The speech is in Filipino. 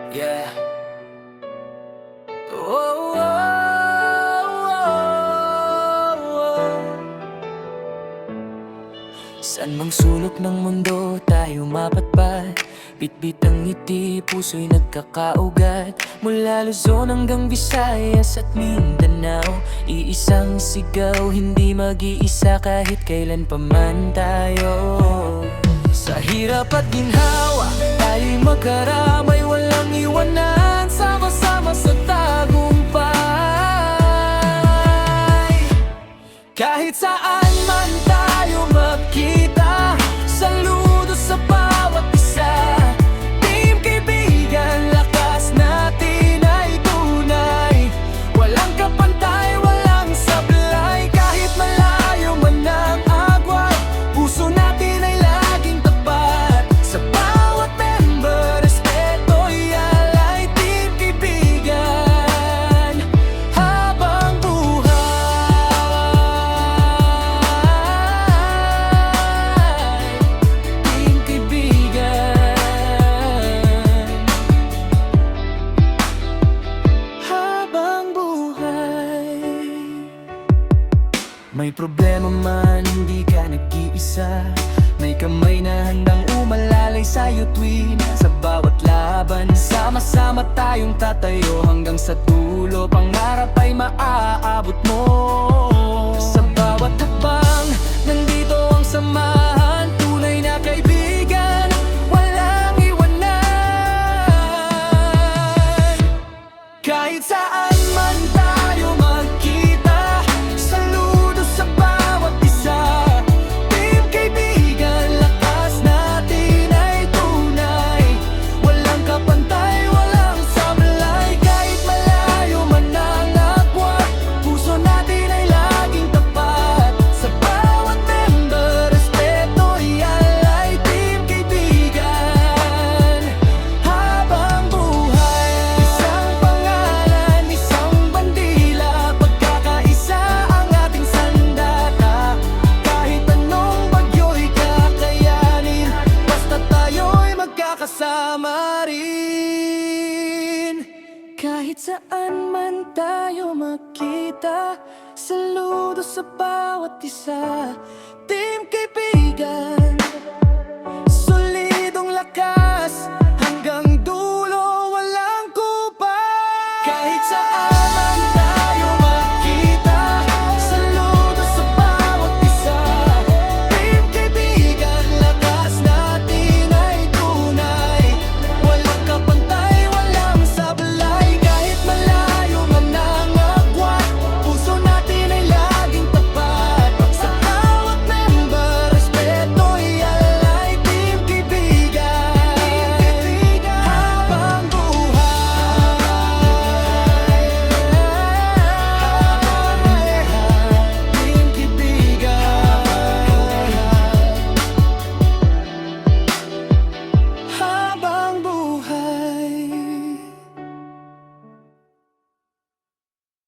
Yeah. Oh, oh, oh. Saan mang sulok ng mundo tayo mapatpat, bitbit ang ngiti, puso'y nagkakaugat. Mula Luzon hanggang Visayas at Mindanao, iisang sigaw, hindi mag-iisa kahit kailan pa man tayo. Sa hirap at ginhawa, tayo'y magkaramay, walang iwanan, sama-sama sa tagumpay. Kahit saan man tayo magkita, saludo sa bawat isa. Team kaibigan, lakas natin ay tunay, walang kapantay, walang sablay. Kahit malayo man ang agwat, puso natin ay laging tapat. Sa bawat member, respeto'y alay. Team kaibigan, habang buhay. Team kaibigan, habang buhay. May problema man, hindi ka nag-iisa. May kamay na handang umalalay sa'yo tuwin. Sa bawat laban, sama-sama tayong tatayo hanggang sa dulo. Pangarap ay maaabot mo. Sa bawat hakbang, nandito ang samahan. Tunay na kaibigan, walang iwanan. Kahit saan man tayo magkita, saludo sa bawat isa. Team kaibigan, lakas natin ay tunay, walang kapantay, walang sablay. Kahit malayo man ang agwat, puso natin ay laging tapat. Sa bawat member, respeto'y alay. Team kaibigan, habang buhay. Isang pangalan, isang bandila, pagkakaisa ang ating sandata. Kahit anong bagyo'y kakayanin, basta tayo'y magkakasama rin. Kahit saan man tayo magkita, saludo sa bawat isa. Team kaibigan,